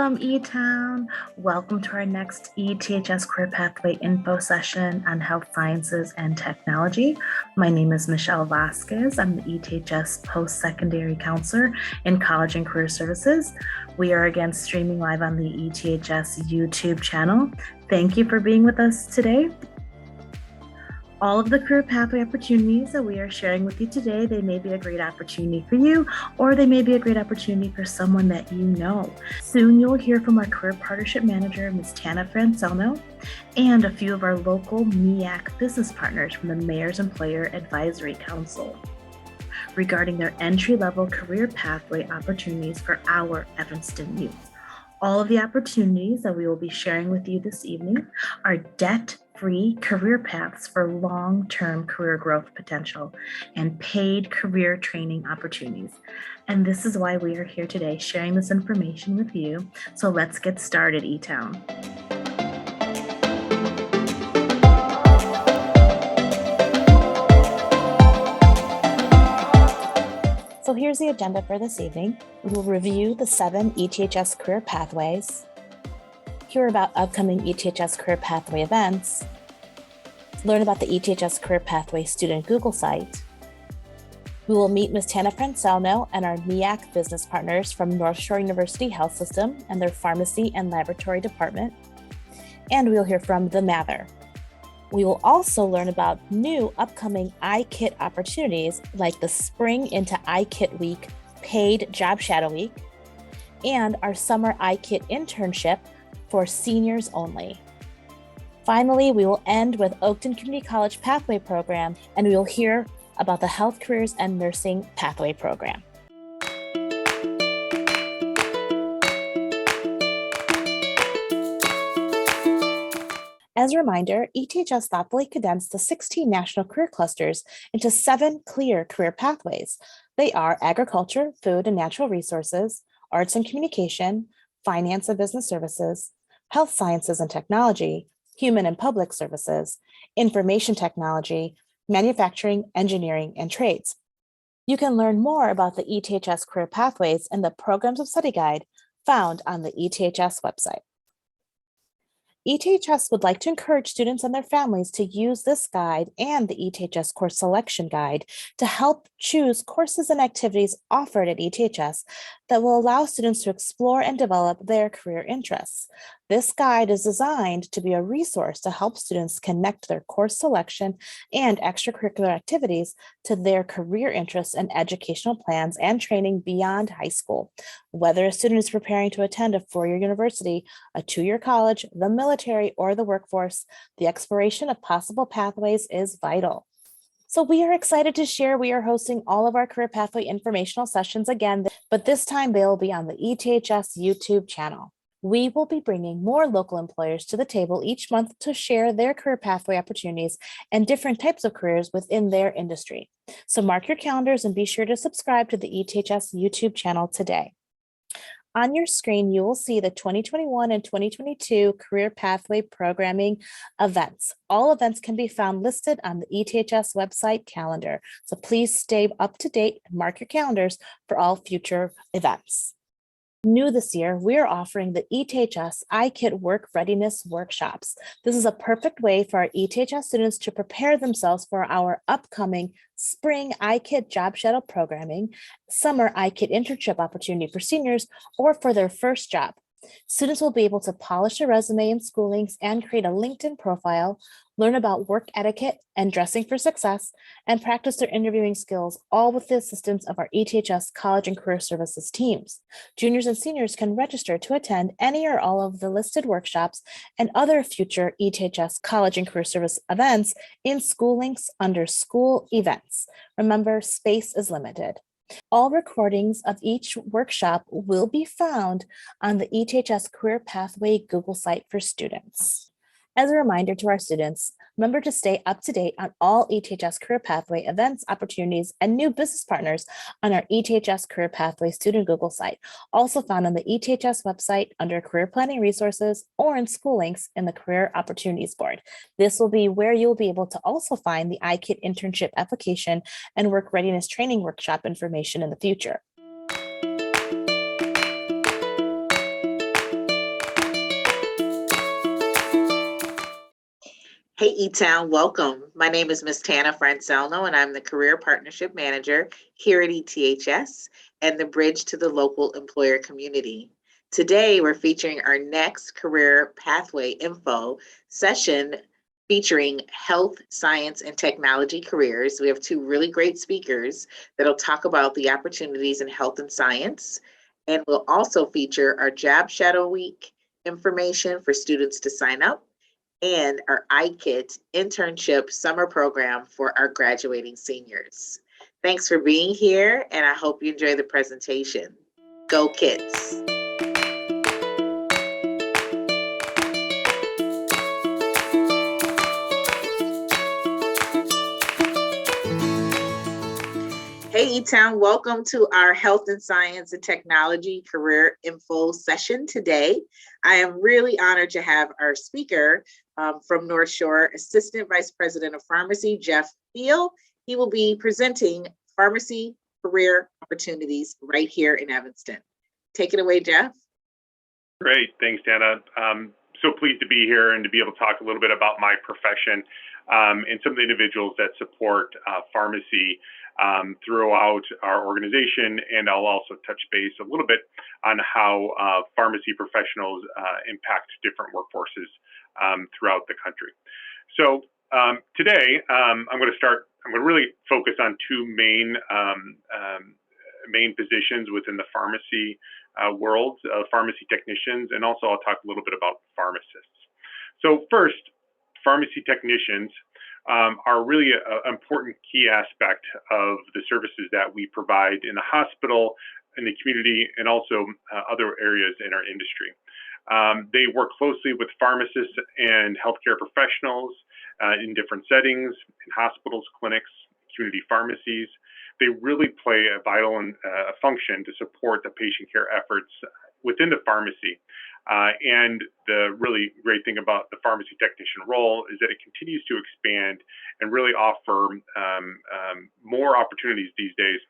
Welcome, E-Town. Welcome to our next ETHS Career Pathway info session on health sciences and technology. My name is Michelle Vasquez. I'm the ETHS post-secondary counselor in college and career services. We are again streaming live on the ETHS YouTube channel. Thank you for being with us today. All of the career pathway opportunities that we are sharing with you today, they may be a great opportunity for you, or they may be a great opportunity for someone that you know. Soon you'll hear from our career partnership manager, Ms. Tana Francelno, and a few of our local MEAC business partners from the Mayor's Employer Advisory Council regarding their entry-level career pathway opportunities for our Evanston youth. All of the opportunities that we will be sharing with you this evening are debt-free career paths for long-term career growth potential and paid career training opportunities. And this is why we are here today sharing this information with you. So let's get started, E-Town. So here's the agenda for this evening. We will review the 7 ETHS career pathways, hear about upcoming ETHS career pathway events, learn about the ETHS career pathway student Google site. We will meet Ms. Tana Francelno and our MEAC business partners from North Shore University Health System and their pharmacy and laboratory department. And we'll hear from the Mather. We will also learn about new upcoming iKit opportunities like the Spring into iKit Week paid job shadow week and our summer iKit internship for seniors only. Finally, we will end with Oakton Community College Pathway Program, and we will hear about the Health Careers and Nursing Pathway Program. As a reminder, ETHS thoughtfully condensed the 16 national career clusters into 7 clear career pathways. They are agriculture, food and natural resources, arts and communication, finance and business services, health sciences and technology, human and public services, information technology, manufacturing, engineering, and trades. You can learn more about the ETHS career pathways in the Programs of Study Guide found on the ETHS website. ETHS would like to encourage students and their families to use this guide and the ETHS course selection guide to help choose courses and activities offered at ETHS that will allow students to explore and develop their career interests. This guide is designed to be a resource to help students connect their course selection and extracurricular activities to their career interests and educational plans and training beyond high school. Whether a student is preparing to attend a 4-year university, a 2-year college, the military, or the workforce, the exploration of possible pathways is vital. So we are excited to share we are hosting all of our career pathway informational sessions again, but this time they'll be on the ETHS YouTube channel. We will be bringing more local employers to the table each month to share their career pathway opportunities and different types of careers within their industry. So mark your calendars and be sure to subscribe to the ETHS YouTube channel today. On your screen, you will see the 2021 and 2022 Career Pathway Programming events. All events can be found listed on the ETHS website calendar. So please stay up to date and mark your calendars for all future events. New this year, we are offering the ETHS iKit Work Readiness Workshops. This is a perfect way for our ETHS students to prepare themselves for our upcoming Spring iKit Job Shadow Programming, Summer iKit Internship Opportunity for seniors, or for their first job. Students will be able to polish their resume and schoolings and create a LinkedIn profile, learn about work etiquette and dressing for success, and practice their interviewing skills, all with the assistance of our ETHS College and Career Services teams. Juniors and seniors can register to attend any or all of the listed workshops and other future ETHS College and Career Service events in school links under school events. Remember, space is limited. All recordings of each workshop will be found on the ETHS Career Pathway Google site for students. As a reminder to our students, remember to stay up to date on all ETHS Career Pathway events, opportunities, and new business partners on our ETHS Career Pathway Student Google site, also found on the ETHS website under Career Planning Resources or in school links in the Career Opportunities board. This will be where you will be able to also find the iKit internship application and work readiness training workshop information in the future. Hey, E-Town, welcome. My name is Miss Tana Francelno, and I'm the Career Partnership Manager here at ETHS and the bridge to the local employer community. Today, we're featuring our next career pathway info session featuring health, science, and technology careers. We have two really great speakers that'll talk about the opportunities in health and science, and we'll also feature our Job Shadow Week information for students to sign up and our iKit internship summer program for our graduating seniors. Thanks for being here, and I hope you enjoy the presentation. Go Kids! Hey, E-Town, welcome to our Health and Science and Technology Career Info session today. I am really honored to have our speaker from North Shore, Assistant Vice President of Pharmacy, Jeff Thiel. He will be presenting pharmacy career opportunities right here in Evanston. Take it away, Jeff. Great, thanks, Dana. So pleased to be here and to be able to talk a little bit about my profession and some of the individuals that support pharmacy throughout our organization. And I'll also touch base a little bit on how pharmacy professionals impact different workforces throughout the country. So today, I'm going to really focus on two main positions within the pharmacy world, pharmacy technicians, and also I'll talk a little bit about pharmacists. So first, pharmacy technicians are really an important key aspect of the services that we provide in the hospital, in the community, and also other areas in our industry. They work closely with pharmacists and healthcare professionals in different settings, in hospitals, clinics, community pharmacies. They really play a vital function to support the patient care efforts within the pharmacy. And the really great thing about the pharmacy technician role is that it continues to expand and really offer more opportunities these days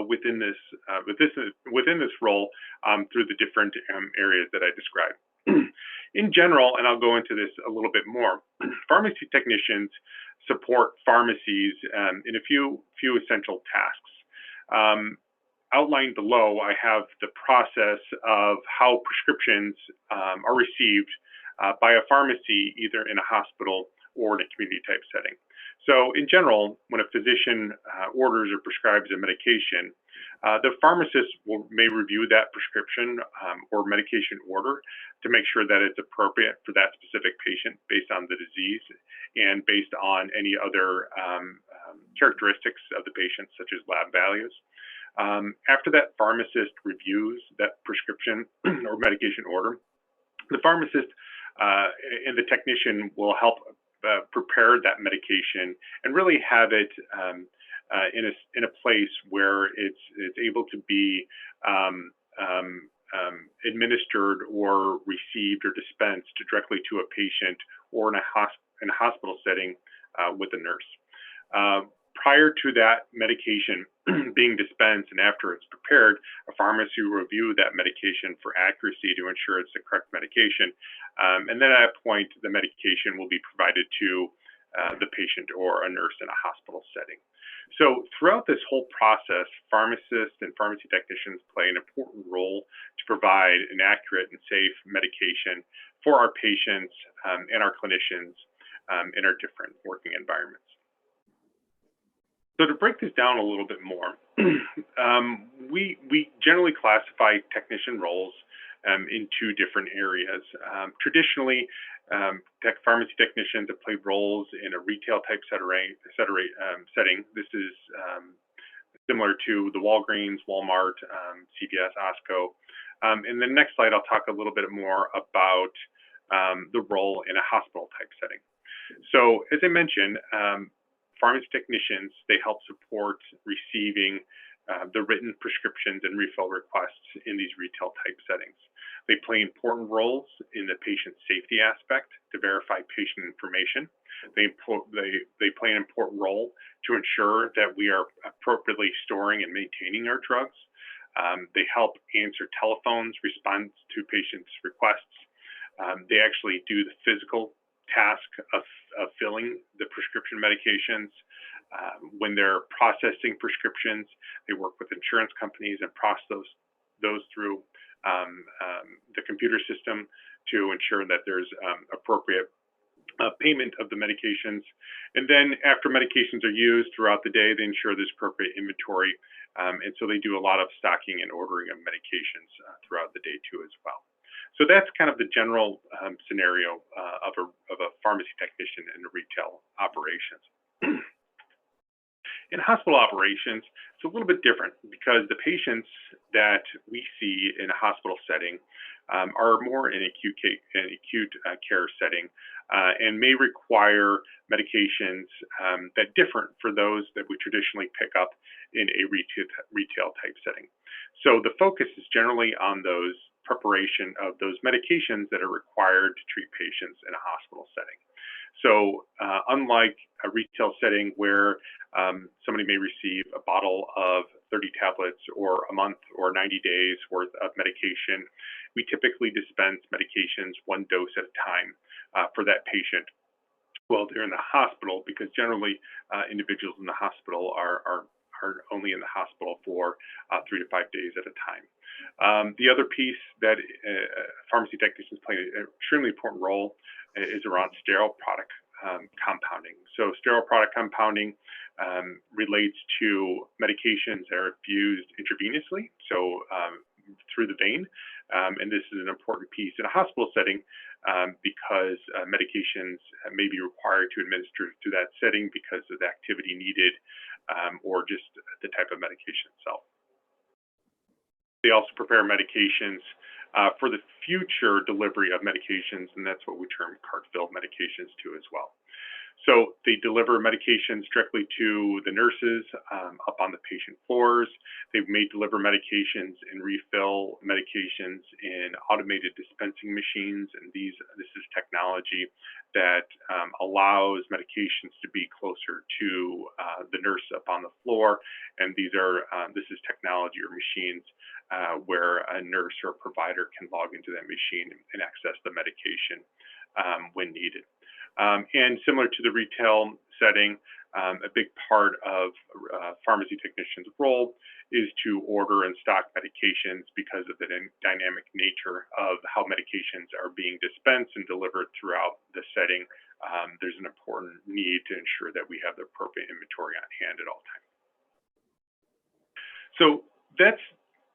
within this role through the different areas that I described. In general, and I'll go into this a little bit more, pharmacy technicians support pharmacies in a few essential tasks. Outlined below, I have the process of how prescriptions are received by a pharmacy, either in a hospital or in a community type setting. So in general, when a physician orders or prescribes a medication, the pharmacist may review that prescription or medication order to make sure that it's appropriate for that specific patient based on the disease and based on any other characteristics of the patient, such as lab values. After that pharmacist reviews that prescription or medication order, the pharmacist and the technician will help prepare that medication and really have it in a place where it's able to be administered or received or dispensed directly to a patient or in a hospital setting with a nurse. Prior to that medication being dispensed and after it's prepared, a pharmacy will review that medication for accuracy to ensure it's the correct medication. And then at that point, the medication will be provided to the patient or a nurse in a hospital setting. So throughout this whole process, pharmacists and pharmacy technicians play an important role to provide an accurate and safe medication for our patients and our clinicians in our different working environments. So to break this down a little bit more, we generally classify technician roles in two different areas. Traditionally, pharmacy technicians have played roles in a retail type setting. This is similar to the Walgreens, Walmart, CVS, Osco. In the next slide, I'll talk a little bit more about the role in a hospital type setting. So as I mentioned, pharmacy technicians, they help support receiving the written prescriptions and refill requests in these retail type settings. They play important roles in the patient safety aspect to verify patient information. They play an important role to ensure that we are appropriately storing and maintaining our drugs. They help answer telephones, respond to patients' requests. They actually do the physical task of filling the prescription medications. When they're processing prescriptions, they work with insurance companies and process those through the computer system to ensure that there's appropriate payment of the medications. And then after medications are used throughout the day, they ensure there's appropriate inventory. And so they do a lot of stocking and ordering of medications throughout the day too as well. So that's kind of the general scenario of a pharmacy technician in the retail operations. In hospital operations, it's a little bit different because the patients that we see in a hospital setting are more in acute care setting and may require medications that differ for those that we traditionally pick up in a retail type setting. So the focus is generally on those preparation of those medications that are required to treat patients in a hospital setting. So unlike a retail setting where somebody may receive a bottle of 30 tablets or a month or 90 days worth of medication, we typically dispense medications one dose at a time for that patient while they're in the hospital, because generally individuals in the hospital are only in the hospital for 3 to 5 days at a time. The other piece that pharmacy technicians play an extremely important role is around sterile product compounding. So sterile product compounding relates to medications that are infused intravenously, so through the vein. And this is an important piece in a hospital setting because medications may be required to administer to that setting because of the activity needed or just the type of medication itself. They also prepare medications for the future delivery of medications, and that's what we term cart-filled medications too as well. So they deliver medications directly to the nurses up on the patient floors. They may deliver medications and refill medications in automated dispensing machines, and this is technology that allows medications to be closer to the nurse up on the floor. And this is technology or machines where a nurse or a provider can log into that machine and access the medication when needed. And similar to the retail setting, a big part of pharmacy technicians' role is to order and stock medications because of the dynamic nature of how medications are being dispensed and delivered throughout the setting. There's an important need to ensure that we have the appropriate inventory on hand at all times. So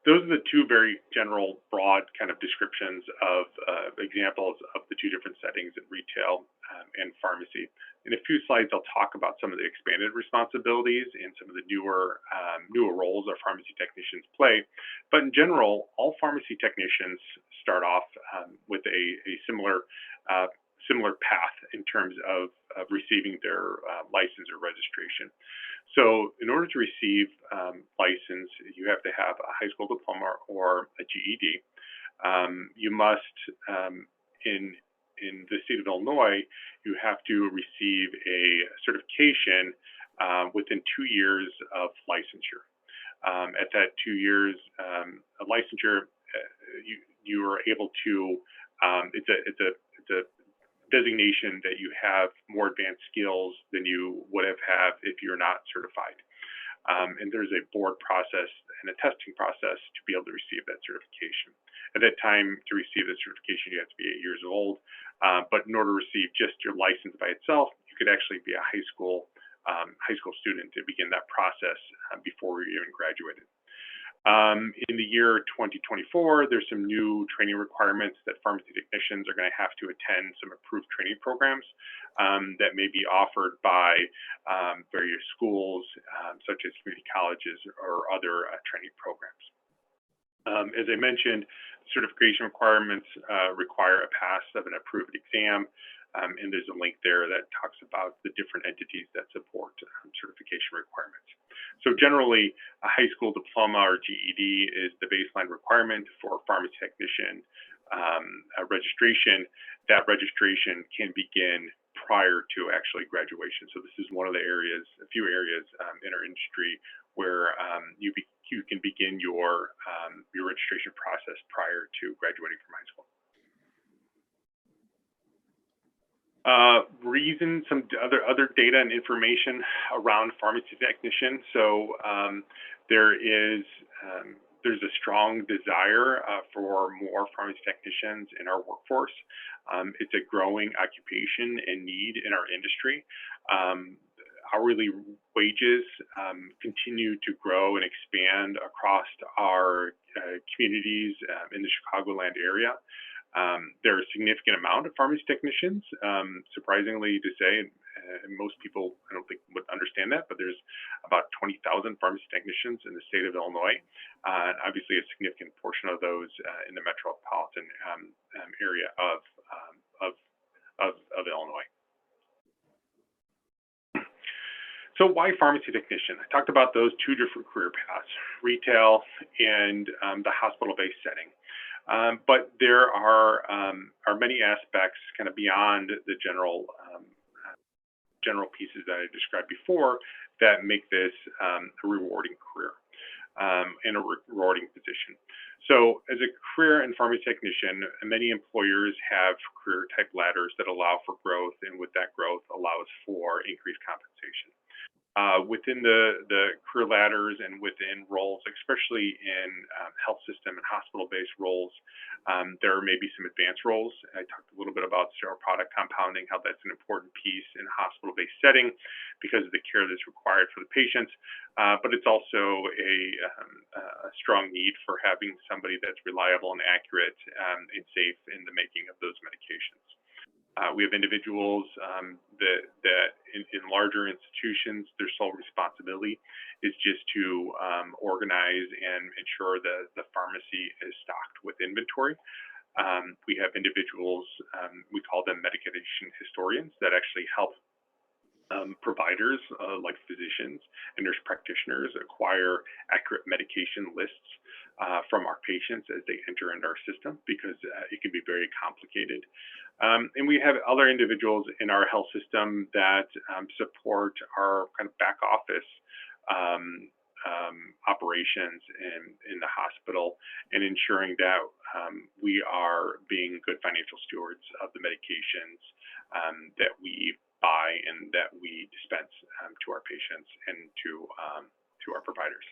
those are the two very general, broad kind of descriptions of examples of the two different settings in retail and pharmacy. In a few slides, I'll talk about some of the expanded responsibilities and some of the newer roles our pharmacy technicians play. But in general, all pharmacy technicians start off with a similar path in terms of receiving their license or registration. So in order to receive license, you have to have a high school diploma or a GED. You must, in the state of Illinois, you have to receive a certification within 2 years of licensure. At that 2 years of licensure, you are able to, it's a designation that you have more advanced skills than you would have had if you're not certified. And there's a board process and a testing process to be able to receive that certification. At that time, to receive the certification, you have to be 8 years old. But in order to receive just your license by itself, you could actually be a high school student to begin that process before you even graduated. In the year 2024, there's some new training requirements that pharmacy technicians are going to have to attend some approved training programs that may be offered by various schools, such as community colleges or other training programs. As I mentioned, certification requirements require a pass of an approved exam. And there's a link there that talks about the different entities that support certification requirements. So generally, a high school diploma or GED is the baseline requirement for pharmacy technician registration. That registration can begin prior to actually graduation. So this is one of the areas, a few areas in our industry where you can begin your registration process prior to graduating from high school. Some other data and information around pharmacy technicians. So there is there's a strong desire for more pharmacy technicians in our workforce. It's a growing occupation and need in our industry. Hourly wages continue to grow and expand across our communities in the Chicagoland area. There are a significant amount of pharmacy technicians, surprisingly to say, and most people I don't think would understand that, but there's about 20,000 pharmacy technicians in the state of Illinois. Obviously, a significant portion of those in the metropolitan area of Illinois. So why pharmacy technician? I talked about those two different career paths, retail and the hospital-based setting. But there are many aspects kind of beyond the general pieces that I described before that make this a rewarding career and a rewarding position. So as a career in pharmacy technician, many employers have career type ladders that allow for growth, and with that growth allows for increased compensation. Within the career ladders and within roles, especially in health system and hospital-based roles, there may be some advanced roles. I talked a little bit about sterile product compounding, how that's an important piece in a hospital-based setting because of the care that's required for the patients. But it's also a strong need for having somebody that's reliable and accurate and safe in the making of those medications. We have individuals that in larger institutions, their sole responsibility is just to organize and ensure that the pharmacy is stocked with inventory. We have individuals, we call them medication historians, that actually help providers like physicians and nurse practitioners acquire accurate medication lists from our patients as they enter into our system, because it can be very complicated. And we have other individuals in our health system that support our kind of back office operations in the hospital, and ensuring that we are being good financial stewards of the medications that we buy and that we dispense to our patients and to our providers.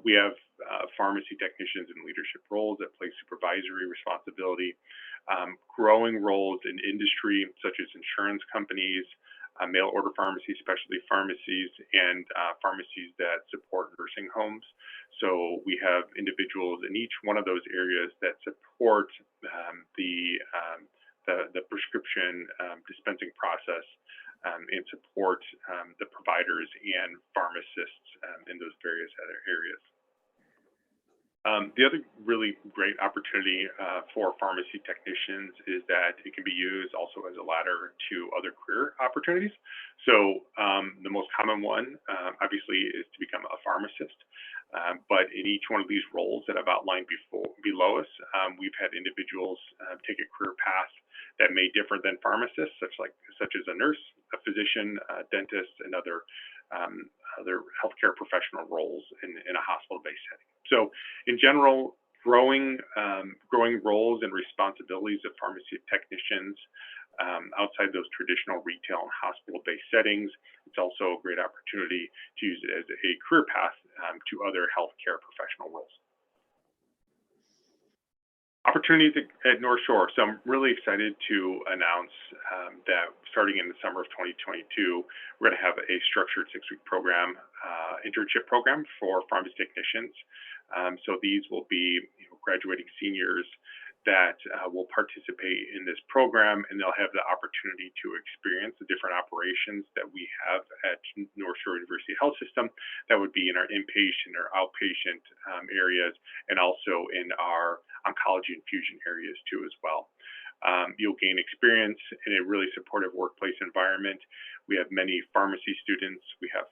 We have pharmacy technicians in leadership roles that play supervisory responsibility, growing roles in industry such as insurance companies, mail order pharmacies, specialty pharmacies, and pharmacies that support nursing homes. So we have individuals in each one of those areas that support the prescription dispensing process and support the providers and pharmacists in those various other areas. The other really great opportunity for pharmacy technicians is that it can be used also as a ladder to other career opportunities. So the most common one, obviously, is to become a pharmacist. But in each one of these roles that I've outlined below us, we've had individuals take a career path that may differ than pharmacists, such as a nurse, a physician, a dentist, and other healthcare professional roles in a hospital-based setting. So in general, growing roles and responsibilities of pharmacy technicians outside those traditional retail and hospital-based settings. It's also a great opportunity to use it as a career path to other healthcare professional roles. Opportunities at North Shore. So I'm really excited to announce that starting in the summer of 2022, we're going to have a structured 6-week program, internship program for pharmacy technicians. So these will be graduating seniors that will participate in this program, and they'll have the opportunity to experience the different operations that we have at North Shore University Health System. That would be in our inpatient or outpatient areas, and also in our oncology infusion areas too as well. You'll gain experience in a really supportive workplace environment. We have many pharmacy students. We have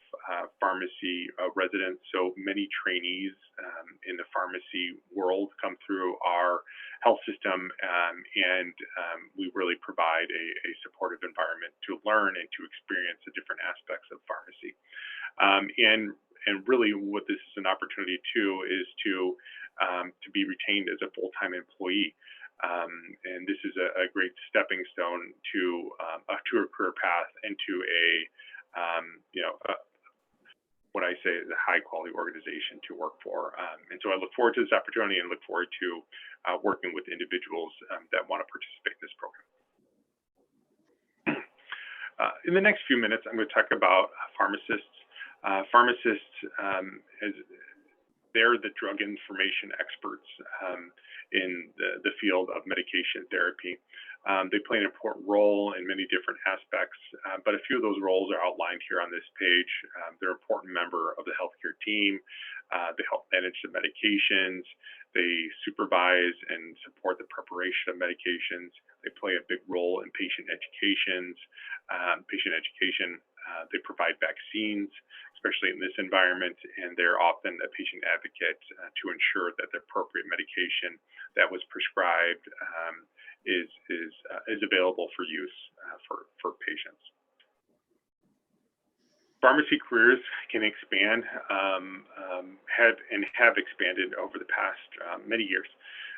pharmacy residents. So many trainees in the pharmacy world come through our health system, and we really provide a supportive environment to learn and to experience the different aspects of pharmacy. And really what this is an opportunity to is to be retained as a full-time employee. And this is a great stepping stone to a career path into what I say is a high quality organization to work for. And so I look forward to this opportunity and look forward to working with individuals that want to participate in this program. In the next few minutes, I'm going to talk about pharmacists. Pharmacists, they're the drug information experts in the field of medication therapy. They play an important role in many different aspects, but a few of those roles are outlined here on this page. They're an important member of the healthcare team. They help manage the medications. They supervise and support the preparation of medications. They play a big role in patient education. They provide vaccines, especially in this environment, and they're often a patient advocate to ensure that the appropriate medication that was prescribed is available for use for patients. Pharmacy careers can expand, have expanded over the past many years.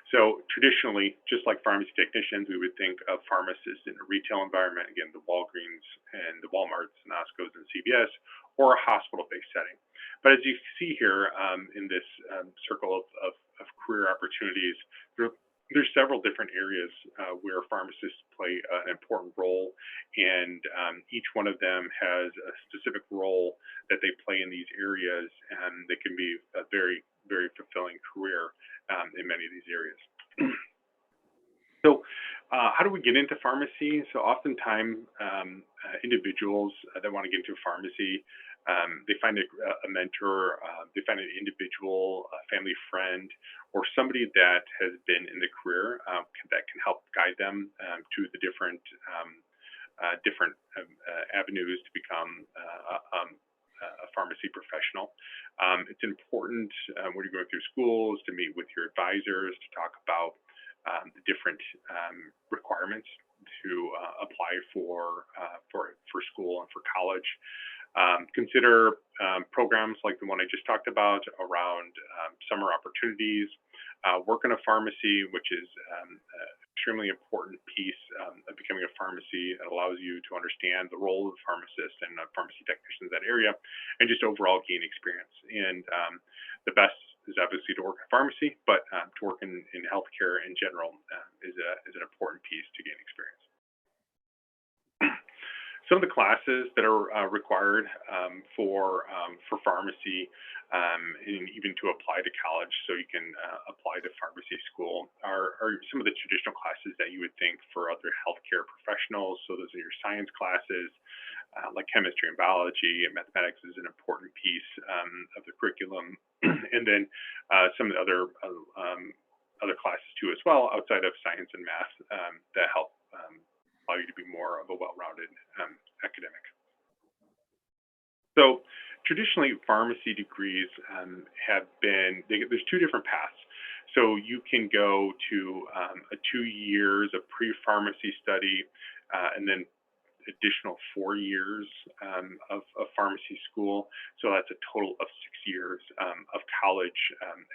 So traditionally, just like pharmacy technicians, we would think of pharmacists in a retail environment, again, the Walgreens and the Walmarts and Costco's and CVS, or a hospital-based setting. But as you see here in this circle of career opportunities, there's several different areas where pharmacists play an important role, and each one of them has a specific role that they play in these areas, and they can be a very, very fulfilling career in many of these areas. So how do we get into pharmacy? So oftentimes individuals that want to get into pharmacy, they find a mentor, they find an individual, a family friend, or somebody that has been in the career that can help guide them to the different avenues to become a pharmacy professional. It's important when you're going through schools to meet with your advisors to talk about the different requirements to apply for school and for college. Consider programs like the one I just talked about around summer opportunities. Work in a pharmacy, which is extremely important piece of becoming a pharmacy. It allows you to understand the role of the pharmacist and pharmacy technicians in that area, and just overall gain experience. And the best is obviously to work in pharmacy, but to work in healthcare in general is an important piece to gain experience. Some of the classes that are required for pharmacy and even to apply to college, so you can apply to pharmacy school, are some of the traditional classes that you would think for other healthcare professionals. So those are your science classes, like chemistry and biology, and mathematics is an important piece of the curriculum, and then some of the other classes too as well outside of science and math that help allow you to be more of a well-rounded academic. So traditionally, pharmacy degrees there's two different paths. So you can go to 2 years of pre-pharmacy study and then additional 4 years of pharmacy school. So that's a total of 6 years of college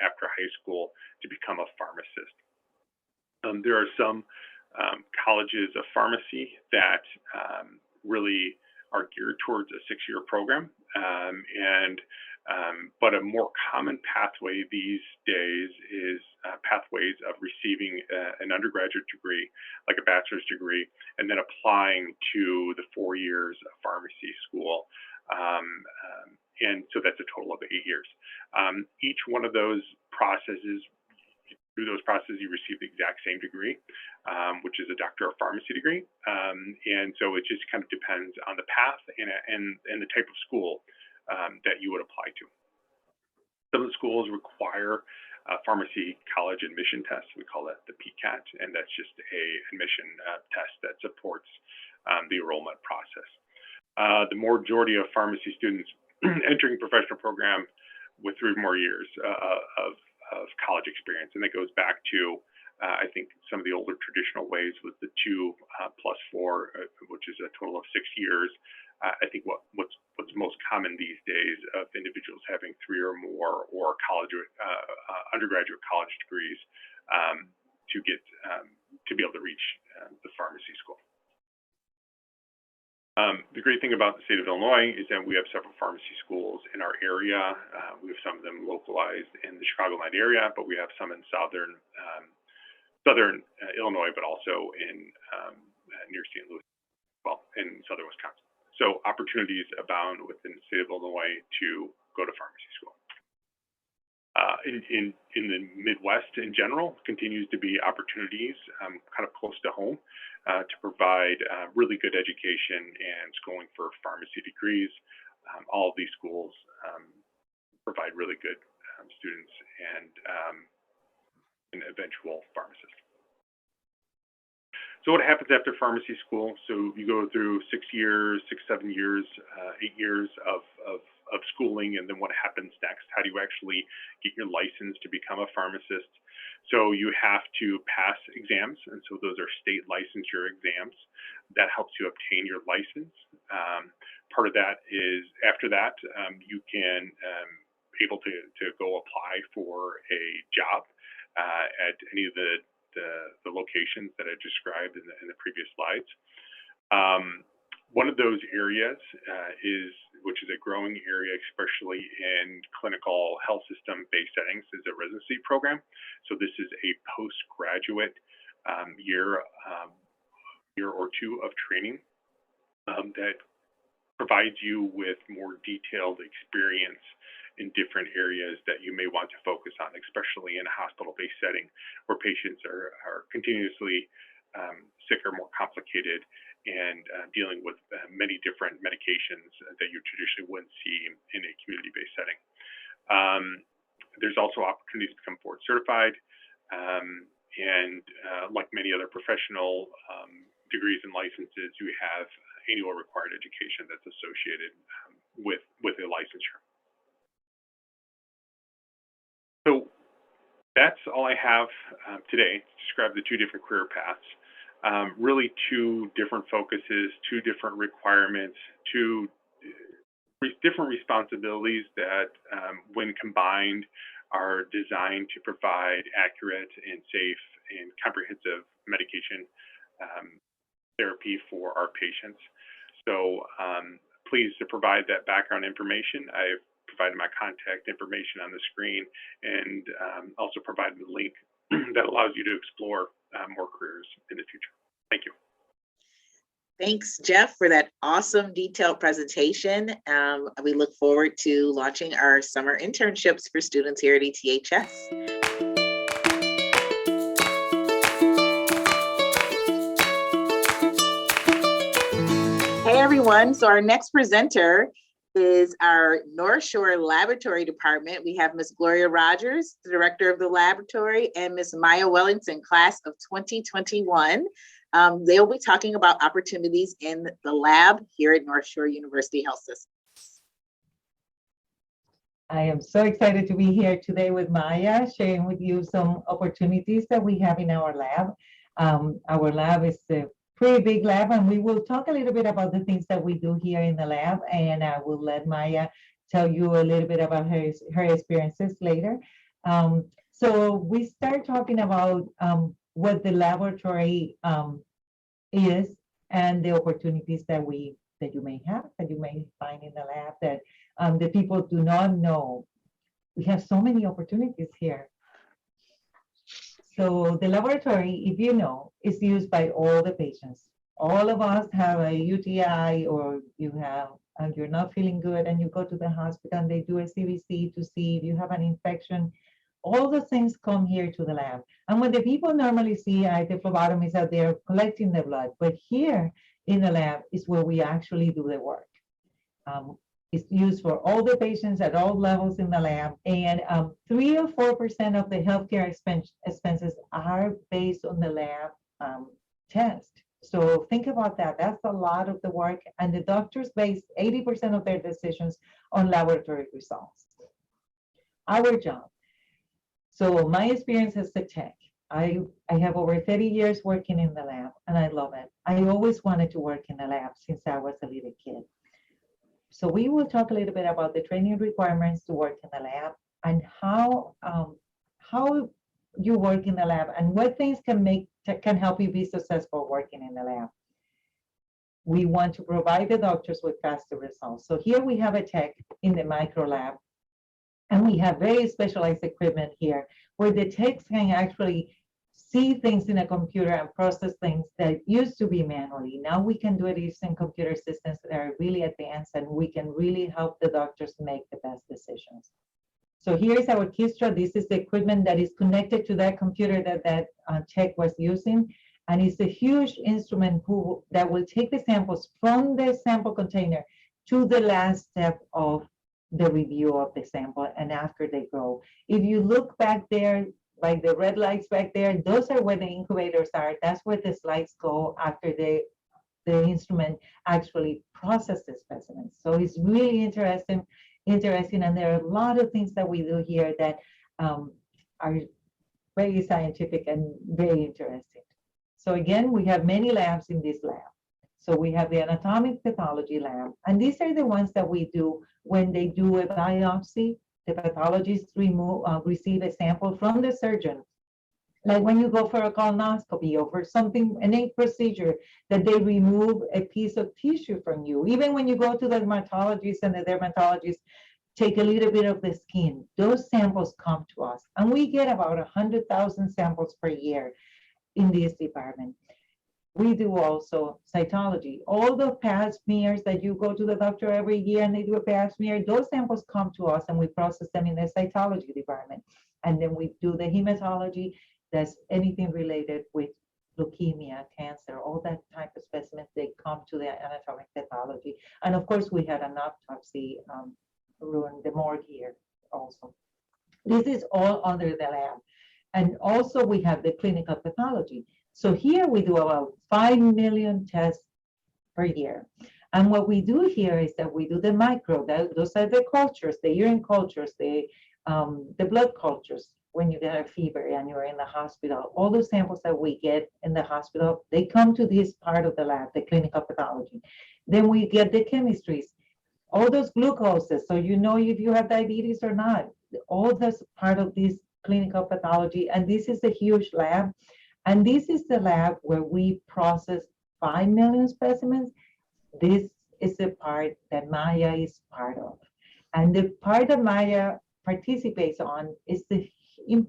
after high school to become a pharmacist. There are some colleges of pharmacy that really are geared towards a 6-year program, but a more common pathway these days is pathways of receiving an undergraduate degree, like a bachelor's degree, and then applying to the 4 years of pharmacy school. And so that's a total of 8 years. Each one of those processes, through those processes, you receive the exact same degree, which is a Doctor of Pharmacy degree. And so it just kind of depends on the path and the type of school that you would apply to. Some of the schools require a pharmacy college admission test. We call that the PCAT, and that's just a admission test that supports the enrollment process. The majority of pharmacy students entering professional program with 3 more years of college experience, and that goes back to I think some of the older traditional ways with the 2 plus 4, which is a total of 6 years. I think what's most common these days of individuals having 3 or more or undergraduate college degrees to get to be able to reach the pharmacy school. The great thing about the state of Illinois is that we have several pharmacy schools in our area. We have some of them localized in the Chicagoland area, but we have some in southern Illinois, but also in near St. Louis, well, in southern Wisconsin. So opportunities abound within the state of Illinois to go to pharmacy school. In the Midwest in general, continues to be opportunities kind of close to home to provide really good education and schooling for pharmacy degrees. All of these schools provide really good students and eventual pharmacists. So what happens after pharmacy school? So you go through 6 years, 7 years, 8 years of schooling, and then what happens next? How do you actually get your license to become a pharmacist? So you have to pass exams, and so those are state licensure exams. That helps you obtain your license. Part of that is after that, you can able to go apply for a job at any of the locations that I described in the previous slides. One of those areas which is a growing area, especially in clinical health system-based settings, is a residency program. So this is a postgraduate year or two of training that provides you with more detailed experience in different areas that you may want to focus on, especially in a hospital-based setting where patients are continuously sick or more complicated and dealing with many different medications that you traditionally wouldn't see in a community-based setting. There's also opportunities to become board certified, and like many other professional degrees and licenses, you have annual required education that's associated with a licensure. So that's all I have today to describe the two different career paths. Really two different focuses, two different requirements, two different responsibilities that when combined are designed to provide accurate and safe and comprehensive medication therapy for our patients. So pleased to provide that background information. I've provided my contact information on the screen and also provided the link that allows you to explore more careers in the future. Thank you. Thanks, Jeff, for that awesome detailed presentation. We look forward to launching our summer internships for students here at ETHS. Hey everyone, so our next presenter is our North Shore Laboratory Department. We have Ms. Gloria Rogers, the director of the laboratory, and Ms. Maya Wellington, class of 2021. They'll be talking about opportunities in the lab here at North Shore University Health System. I am so excited to be here today with Maya, sharing with you some opportunities that we have in our lab. Our lab is a pretty big lab, and we will talk a little bit about the things that we do here in the lab, and I will let Maya tell you a little bit about her experiences later. So we start talking about what the laboratory is and the opportunities that you may have, that you may find in the lab that the people do not know. We have so many opportunities here. So the laboratory, if you know, is used by all the patients. All of us have a UTI, or you're not feeling good and you go to the hospital and they do a CBC to see if you have an infection. All the things come here to the lab. And what the people normally see at the phlebotomy is that they're collecting the blood, but here in the lab is where we actually do the work. It's used for all the patients at all levels in the lab, and 3 or 4% of the healthcare expenses are based on the lab test. So think about that. That's a lot of the work, and the doctors base 80% of their decisions on laboratory results. Our job. So my experience as a tech, I have over 30 years working in the lab, and I love it. I always wanted to work in the lab since I was a little kid. So we will talk a little bit about the training requirements to work in the lab and how you work in the lab and what things can help you be successful working in the lab. We want to provide the doctors with faster results. So here we have a tech in the micro lab, and we have very specialized equipment here where the techs can actually see things in a computer and process things that used to be manually. Now we can do it using computer systems that are really advanced, and we can really help the doctors make the best decisions. So here's our Kistra. This is the equipment that is connected to that computer that tech was using. And it's a huge instrument that will take the samples from the sample container to the last step of the review of the sample and after they grow. If you look back there, like the red lights back there, those are where the incubators are. That's where the slides go after the instrument actually processes specimens. So it's really interesting, and there are a lot of things that we do here that are very scientific and very interesting. So again, we have many labs in this lab. So we have the anatomic pathology lab, and these are the ones that we do when they do a biopsy. The pathologists receive a sample from the surgeon. Like when you go for a colonoscopy or for something, any procedure, that they remove a piece of tissue from you. Even when you go to the dermatologist and the dermatologist take a little bit of the skin, those samples come to us. And we get about 100,000 samples per year in this department. We do also cytology. All the pap smears that you go to the doctor every year and they do a pap smear, those samples come to us and we process them in the cytology department. And then we do the hematology, that's anything related with leukemia, cancer, all that type of specimens, they come to the anatomic pathology. And of course, we had an autopsy room, the morgue here also. This is all under the lab. And also we have the clinical pathology. So here we do about 5 million tests per year. And what we do here is that we do the micro, those are the cultures, the urine cultures, the blood cultures when you get a fever and you're in the hospital. All those samples that we get in the hospital, they come to this part of the lab, the clinical pathology. Then we get the chemistries, all those glucoses, so you know if you have diabetes or not. All that's part of this clinical pathology, and this is a huge lab. And this is the lab where we process 5 million specimens. This is the part that Maya is part of. And the part that Maya participates on is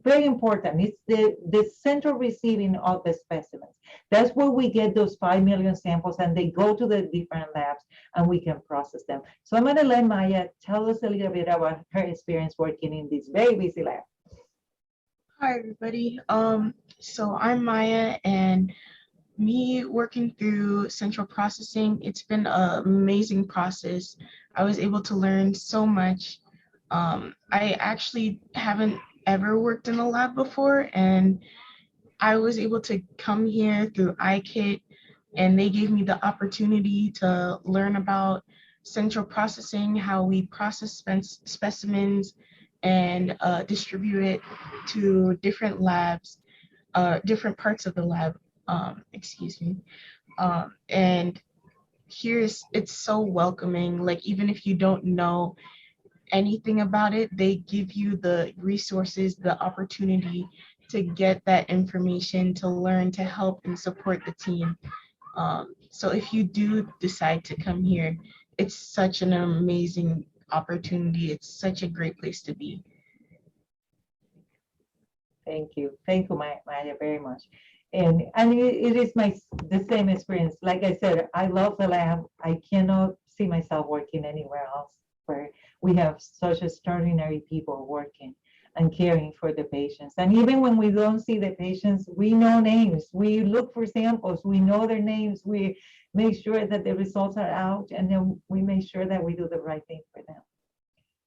very important. It's the central receiving of the specimens. That's where we get those 5 million samples and they go to the different labs and we can process them. So I'm gonna let Maya tell us a little bit about her experience working in this very busy lab. Hi, everybody. So I'm Maya, and me working through central processing, it's been an amazing process. I was able to learn so much. I actually haven't ever worked in a lab before, and I was able to come here through iKit, and they gave me the opportunity to learn about central processing, how we process specimens and distribute it to different labs, different parts of the lab, excuse me. And it's so welcoming. Like, even if you don't know anything about it, they give you the resources, the opportunity to get that information, to learn, to help and support the team. So if you do decide to come here, it's such an amazing opportunity. It's such a great place to be. Thank you, Maya, very much. And it is the same experience. Like I said, I love the lab. I cannot see myself working anywhere else where we have such extraordinary people working and caring for the patients. And even when we don't see the patients, we know names. We look for samples. We know their names. We make sure that the results are out, and then we make sure that we do the right thing for them.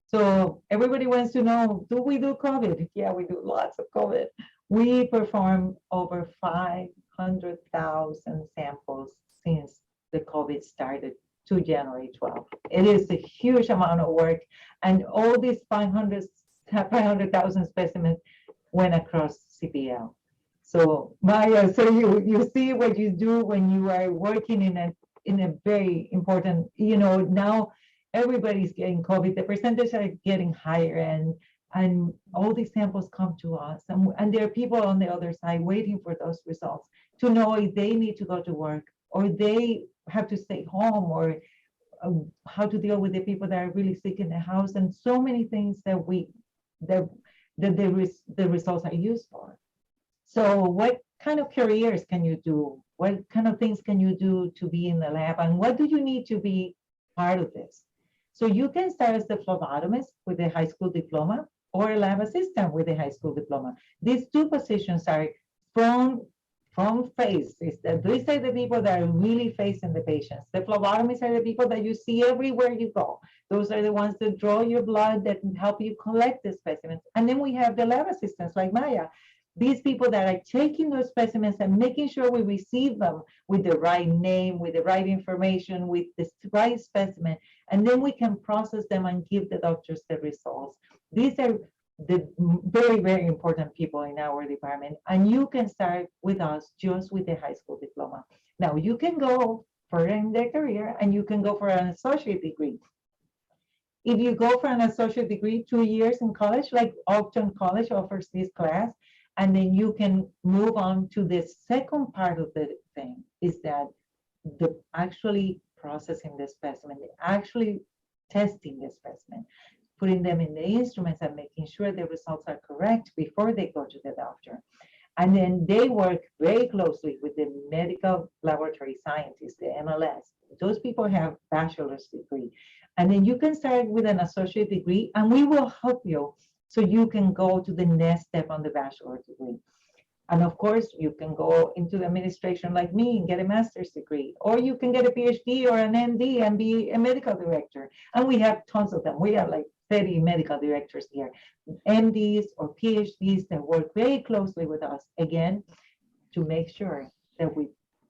So everybody wants to know, do we do COVID? Yeah, we do lots of COVID. We perform over 500,000 samples since the COVID started to January 12th. It is a huge amount of work, and all these 500,000 specimens went across CPL. So Maya, so you see what you do when you are working in a very important, now everybody's getting COVID. The percentages are getting higher, and And all these samples come to us, and there are people on the other side waiting for those results to know if they need to go to work or they have to stay home, or how to deal with the people that are really sick in the house, and so many things that the results are used for. So what kind of careers can you do? What kind of things can you do to be in the lab? And what do you need to be part of this? So you can start as the phlebotomist with a high school diploma or a lab assistant with a high school diploma. These two positions are from face. These are the people that are really facing the patients. The phlebotomists are the people that you see everywhere you go. Those are the ones that draw your blood, that help you collect the specimens. And then we have the lab assistants like Maya. These people that are taking those specimens and making sure we receive them with the right name, with the right information, with the right specimen, and then we can process them and give the doctors the results. These are the very, very important people in our department. And you can start with us just with a high school diploma. Now you can go further in their career and you can go for an associate degree. If you go for an associate degree, 2 years in college, like Upton College offers this class, and then you can move on to the second part of the thing, is that the actually processing the specimen, actually testing the specimen, putting them in the instruments and making sure the results are correct before they go to the doctor. And then they work very closely with the medical laboratory scientists, the MLS. Those people have bachelor's degree. And then you can start with an associate degree, and we will help you so you can go to the next step on the bachelor's degree. And of course, you can go into the administration like me and get a master's degree, or you can get a PhD or an MD and be a medical director. And we have tons of them. We have like 30 medical directors here, MDs or PhDs that work very closely with us, again, to make sure that we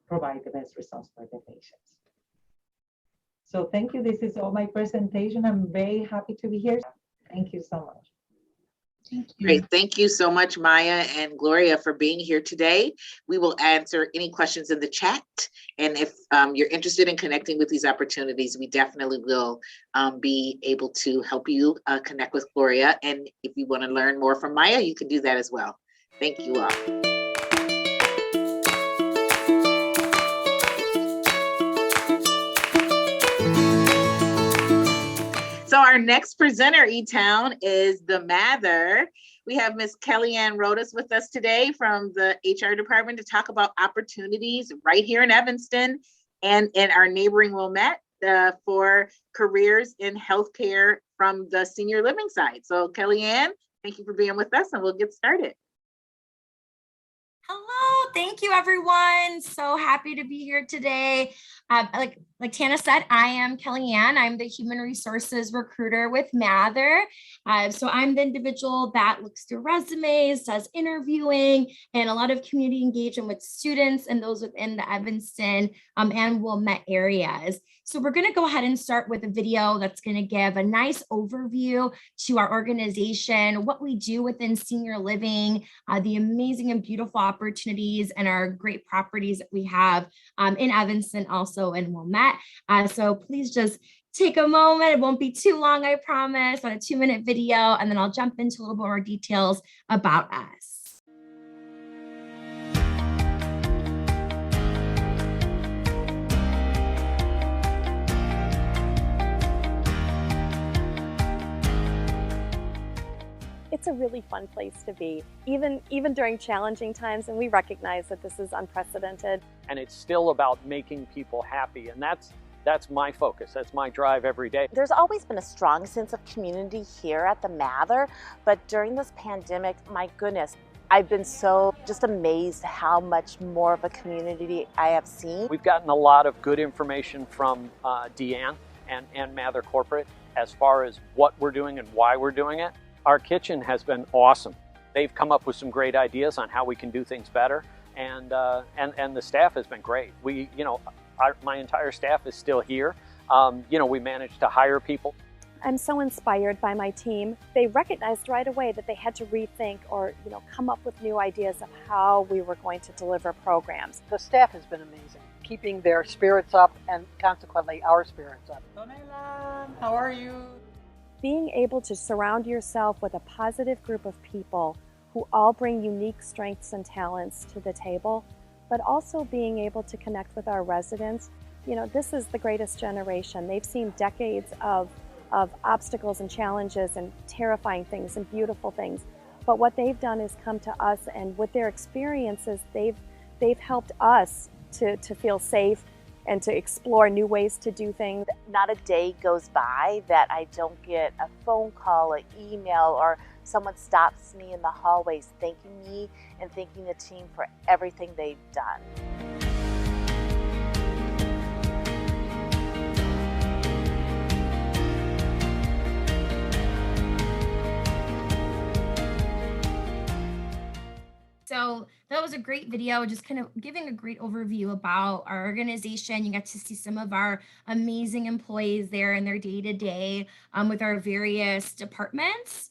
provide the best results for the patients. So thank you. This is all my presentation. I'm very happy to be here. Thank you so much. Thank you. Great. Thank you so much, Maya and Gloria, for being here today. We will answer any questions in the chat. And if you're interested in connecting with these opportunities, we definitely will be able to help you connect with Gloria. And if you want to learn more from Maya, you can do that as well. Thank you all. So our next presenter, E-Town, is the Mather. We have Ms. Kellyanne Rodas with us today from the HR department to talk about opportunities right here in Evanston and in our neighboring Wilmette for careers in healthcare from the senior living side. So Kellyanne, thank you for being with us, and we'll get started. Hello, thank you everyone. So happy to be here today. Like Tana said, I am Kellyanne. I'm the human resources recruiter with Mather. So I'm the individual that looks through resumes, does interviewing, and a lot of community engagement with students and those within the Evanston and Wilmette areas. So we're going to go ahead and start with a video that's going to give a nice overview to our organization, what we do within senior living, the amazing and beautiful opportunities and our great properties that we have in Evanston, also in Wilmette. So please just take a moment. It won't be too long, I promise, on a 2-minute video, and then I'll jump into a little bit more details about us. It's a really fun place to be, even during challenging times, and we recognize that this is unprecedented. And it's still about making people happy, and that's my focus. That's my drive every day. There's always been a strong sense of community here at the Mather, but during this pandemic, my goodness, I've been so just amazed how much more of a community I have seen. We've gotten a lot of good information from Deanne and Mather Corporate as far as what we're doing and why we're doing it. Our kitchen has been awesome. They've come up with some great ideas on how we can do things better, and the staff has been great. We, my entire staff is still here. We managed to hire people. I'm so inspired by my team. They recognized right away that they had to rethink or come up with new ideas of how we were going to deliver programs. The staff has been amazing, keeping their spirits up and consequently our spirits up. Donella, how are you? being able to surround yourself with a positive group of people who all bring unique strengths and talents to the table, but also being able to connect with our residents. You know, this is the greatest generation. They've seen decades of obstacles and challenges and terrifying things and beautiful things. But what they've done is come to us, and with their experiences, they've helped us to feel safe and to explore new ways to do things. Not a day goes by that I don't get a phone call, an email, or someone stops me in the hallways thanking me and thanking the team for everything they've done. So that was a great video, just kind of giving a great overview about our organization. You got to see some of our amazing employees there in their day-to-day with our various departments.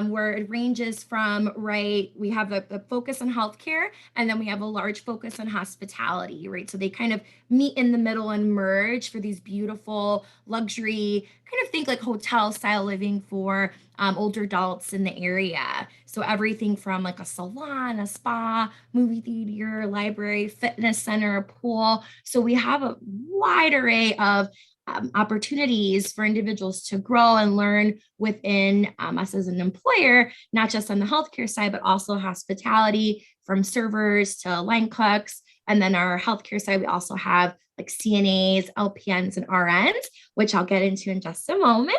Where it ranges from, right, we have a focus on healthcare, and then we have a large focus on hospitality, right? So they kind of meet in the middle and merge for these beautiful luxury, kind of think like hotel style living for older adults in the area. So everything from like a salon, a spa, movie theater, library, fitness center, a pool. So we have a wide array of opportunities for individuals to grow and learn within us as an employer, not just on the healthcare side, but also hospitality, from servers to line cooks. And then our healthcare side, we also have like CNAs, LPNs, and RNs, which I'll get into in just a moment.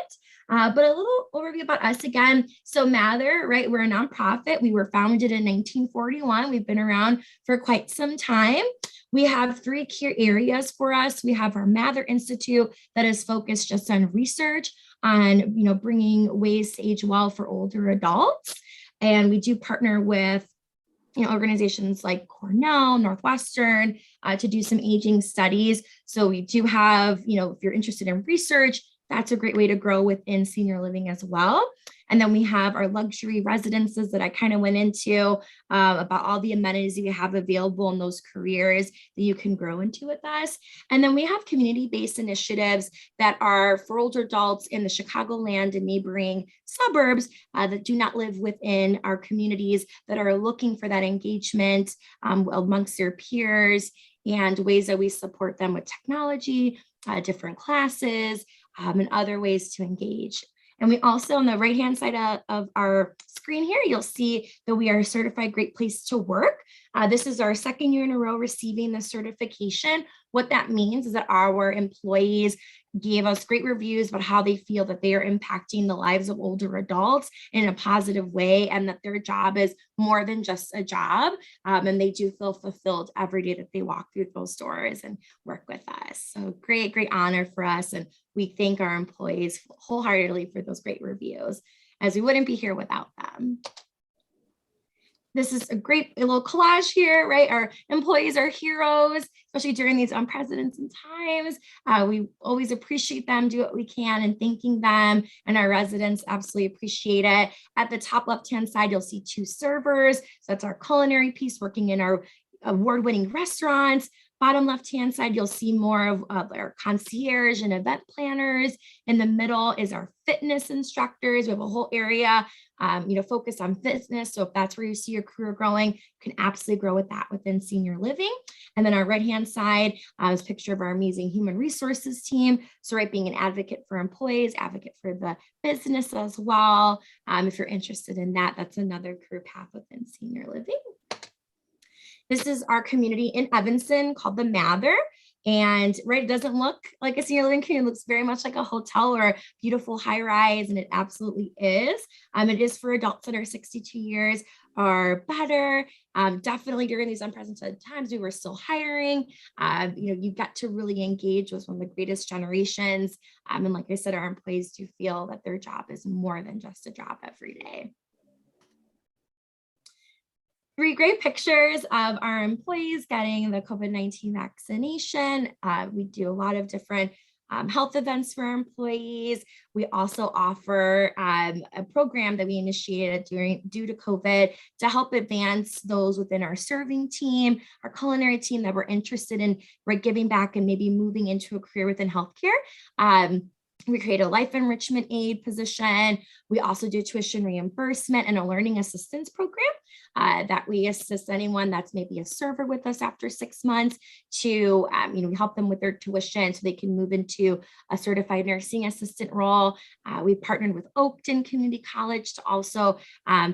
But a little overview about us again. So Mather, right, we're a nonprofit. We were founded in 1941. We've been around for quite some time. We have 3 key areas for us. We have our Mather Institute that is focused just on research on, bringing ways to age well for older adults. And we do partner with organizations like Cornell, Northwestern, to do some aging studies. So we do have, if you're interested in research, that's a great way to grow within senior living as well. And then we have our luxury residences that I kind of went into about all the amenities we have available in those careers that you can grow into with us. And then we have community-based initiatives that are for older adults in the Chicagoland and neighboring suburbs that do not live within our communities, that are looking for that engagement amongst their peers, and ways that we support them with technology, different classes, and other ways to engage. And we also, on the right-hand side of our screen here, you'll see that we are a certified great place to work. This is our 2nd year in a row receiving the certification. What that means is that our employees gave us great reviews about how they feel that they are impacting the lives of older adults in a positive way, and that their job is more than just a job. And they do feel fulfilled every day that they walk through those doors and work with us. So great, great honor for us. And we thank our employees wholeheartedly for those great reviews, as we wouldn't be here without them. This is a great little collage here, right? Our employees are heroes, especially during these unprecedented times. We always appreciate them, do what we can, and thanking them. And our residents absolutely appreciate it. At the top left-hand side, you'll see 2 servers. So that's our culinary piece working in our award-winning restaurants. Bottom left-hand side, you'll see more of our concierge and event planners. In the middle is our fitness instructors. We have a whole area, focused on fitness. So if that's where you see your career growing, you can absolutely grow with that within senior living. And then our right-hand side is a picture of our amazing human resources team. So right, being an advocate for employees, advocate for the business as well. If you're interested in that, that's another career path within senior living. This is our community in Evanston called the Mather. And right, it doesn't look like a senior living community. It looks very much like a hotel or a beautiful high rise, and it absolutely is. It is for adults that are 62 years or better. Definitely during these unprecedented times, we were still hiring. You got to really engage with one of the greatest generations. And like I said, our employees do feel that their job is more than just a job every day. 3 great pictures of our employees getting the COVID-19 vaccination. We do a lot of different health events for our employees. We also offer a program that we initiated due to COVID to help advance those within our serving team, our culinary team that were interested in giving back and maybe moving into a career within healthcare. We create a life enrichment aid position. We also do tuition reimbursement and a learning assistance program that we assist anyone that's maybe a server with us after 6 months to, we help them with their tuition so they can move into a certified nursing assistant role. We partnered with Oakton Community College to also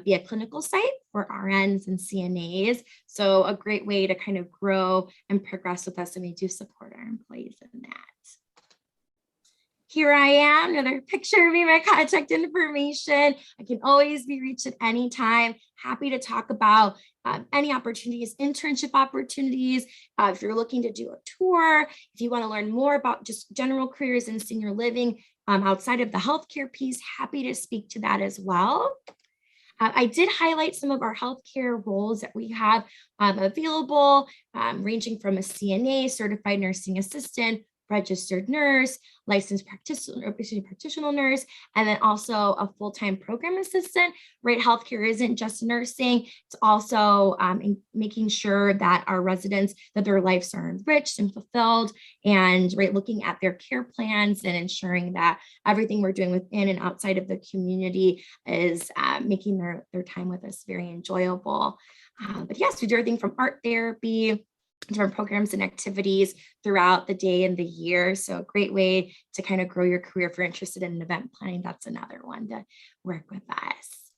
be a clinical site for RNs and CNAs. So a great way to kind of grow and progress with us, and we do support our employees in that. Here I am, another picture of me, my contact information. I can always be reached at any time. Happy to talk about any opportunities, internship opportunities. If you're looking to do a tour, if you want to learn more about just general careers in senior living outside of the healthcare piece, happy to speak to that as well. I did highlight some of our healthcare roles that we have available, ranging from a CNA, certified nursing assistant, registered nurse, licensed practitioner nurse, and then also a full-time program assistant, right? Healthcare isn't just nursing, it's also making sure that our residents, that their lives are enriched and fulfilled, and right, looking at their care plans and ensuring that everything we're doing within and outside of the community is making their time with us very enjoyable. But yes, we do everything from art therapy, different programs and activities throughout the day and the year. So a great way to kind of grow your career if you're interested in event planning. That's another one to work with us.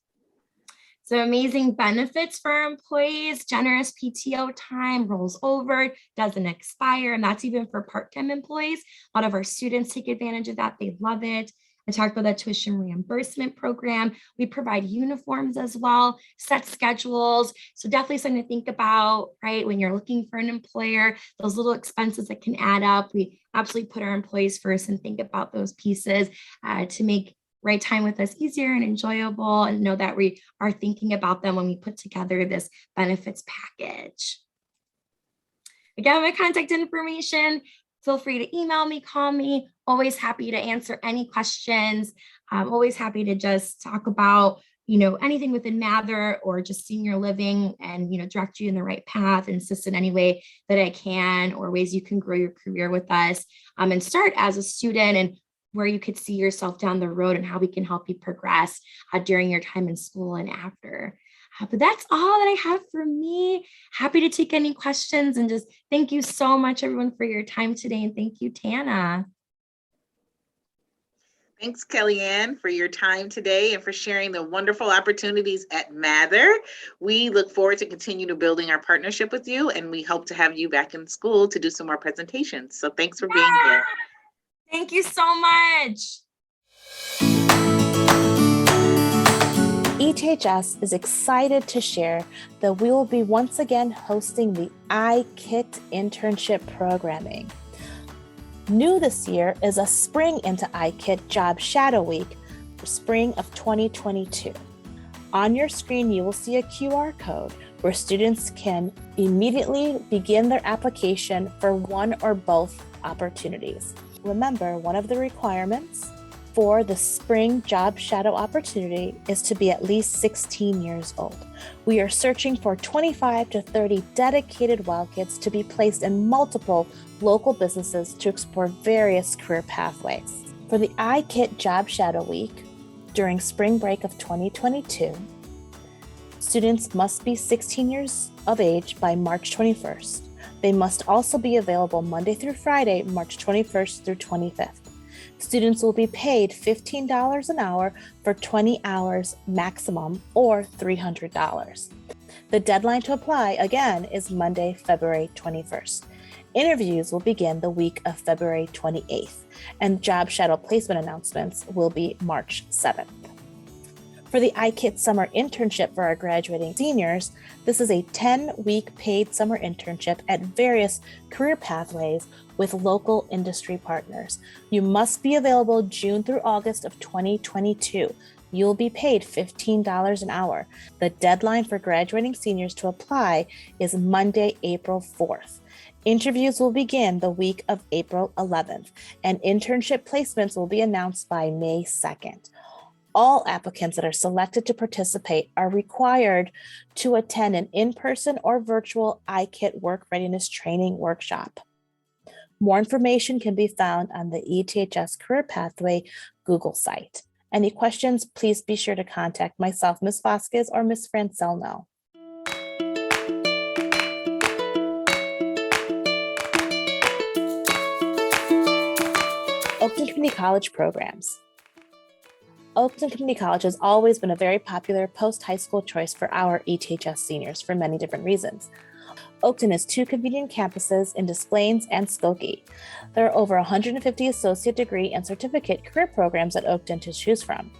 So amazing benefits for our employees, generous PTO time, rolls over, doesn't expire, and that's even for part-time employees. A lot of our students take advantage of that. They love it. I talked about that tuition reimbursement program. We provide uniforms as well, set schedules. So definitely something to think about, right? When you're looking for an employer, those little expenses that can add up. We absolutely put our employees first and think about those pieces to make right time with us easier and enjoyable, and know that we are thinking about them when we put together this benefits package. Again, my contact information. Feel free to email me, call me. Always happy to answer any questions. I'm always happy to just talk about, anything within Mather or just senior living, and, direct you in the right path and assist in any way that I can, or ways you can grow your career with us and start as a student, and where you could see yourself down the road and how we can help you progress during your time in school and after. But that's all that I have for me. Happy to take any questions, and just thank you so much, everyone, for your time today. And thank you, Tana. Thanks, Kellyanne, for your time today and for sharing the wonderful opportunities at Mather. We look forward to continue to building our partnership with you, and we hope to have you back in school to do some more presentations. So thanks for being here. Thank you so much. ETHS is excited to share that we will be once again hosting the iKit internship programming. New this year is a Spring into iKit Job Shadow Week for spring of 2022. On your screen, you will see a QR code where students can immediately begin their application for one or both opportunities. Remember, one of the requirements for the spring job shadow opportunity is to be at least 16 years old. We are searching for 25 to 30 dedicated wildcats to be placed in multiple local businesses to explore various career pathways. For the iKit Job Shadow Week during spring break of 2022, students must be 16 years of age by March 21st. They must also be available Monday through Friday, March 21st through 25th. Students will be paid $15 an hour for 20 hours maximum, or $300. The deadline to apply, again, is Monday, February 21st. Interviews will begin the week of February 28th, and job shadow placement announcements will be March 7th. For the iKit Summer Internship for our graduating seniors, this is a 10-week paid summer internship at various career pathways with local industry partners. You must be available June through August of 2022. You'll be paid $15 an hour. The deadline for graduating seniors to apply is Monday, April 4th. Interviews will begin the week of April 11th, and internship placements will be announced by May 2nd. All applicants that are selected to participate are required to attend an in-person or virtual iKit work readiness training workshop. More information can be found on the ETHS Career Pathway Google site. Any questions, please be sure to contact myself, Ms. Vasquez, or Ms. Francelno. Oakton Community College programs. Oakton Community College has always been a very popular post-high school choice for our ETHS seniors for many different reasons. Oakton has 2 convenient campuses in Des Plaines and Skokie. There are over 150 associate degree and certificate career programs at Oakton to choose from.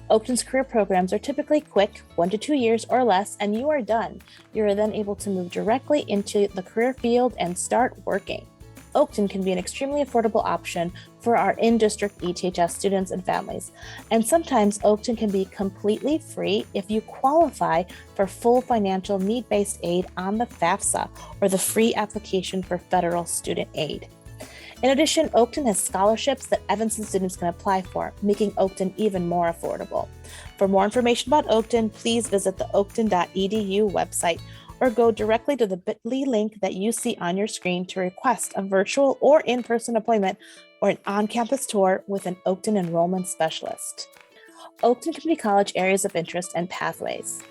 Oakton's career programs are typically quick, 1 to 2 years or less, and you are done. You are then able to move directly into the career field and start working. Oakton can be an extremely affordable option for our in-district ETHS students and families. And sometimes Oakton can be completely free if you qualify for full financial need-based aid on the FAFSA, or the free application for federal student aid. In addition, Oakton has scholarships that Evanston students can apply for, making Oakton even more affordable. For more information about Oakton, please visit the oakton.edu website, or go directly to the bit.ly link that you see on your screen to request a virtual or in-person appointment or an on-campus tour with an Oakton enrollment specialist. Oakton Community College areas of interest and pathways.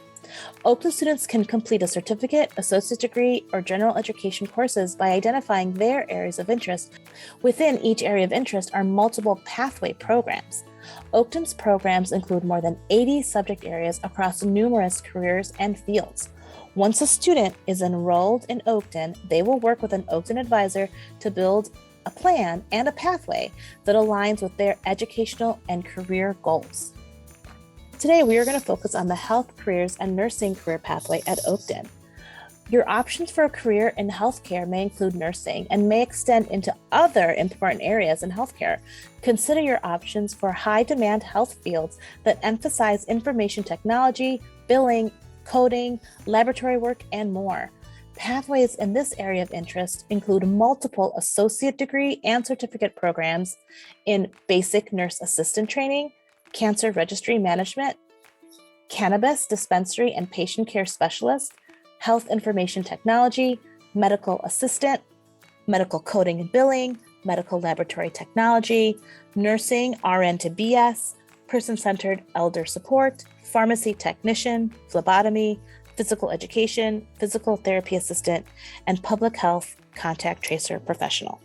Oakton students can complete a certificate, associate degree, or general education courses by identifying their areas of interest. Within each area of interest are multiple pathway programs. Oakton's programs include more than 80 subject areas across numerous careers and fields. Once a student is enrolled in Oakton, they will work with an Oakton advisor to build a plan and a pathway that aligns with their educational and career goals. Today, we are going to focus on the health, careers, and nursing career pathway at Oakton. Your options for a career in healthcare may include nursing and may extend into other important areas in healthcare. Consider your options for high-demand health fields that emphasize information technology, billing, coding, laboratory work, and more. Pathways in this area of interest include multiple associate degree and certificate programs in basic nurse assistant training, cancer registry management, cannabis dispensary and patient care specialist, health information technology, medical assistant, medical coding and billing, medical laboratory technology, nursing RN to BS, person-centered elder support, pharmacy technician, phlebotomy, physical education, physical therapy assistant, and public health contact tracer professional.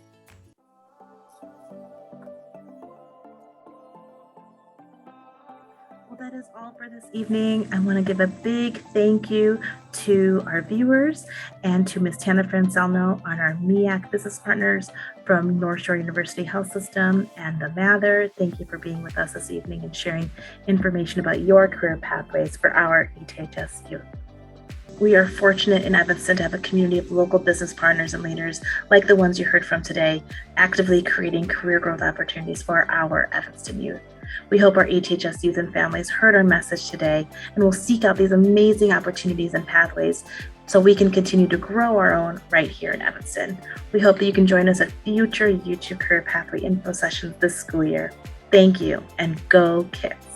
Well, that is all for this evening. I want to give a big thank you to our viewers and to Ms. Tana Francelno on our MEAC business partners from North Shore University Health System and the Mather. Thank you for being with us this evening and sharing information about your career pathways for our ETHS youth. We are fortunate in Evanston to have a community of local business partners and leaders like the ones you heard from today, actively creating career growth opportunities for our Evanston youth. We hope our ETHS youth and families heard our message today and will seek out these amazing opportunities and pathways so we can continue to grow our own right here in Evanston. We hope that you can join us at future YouTube Career Pathway info sessions this school year. Thank you, and go Kids!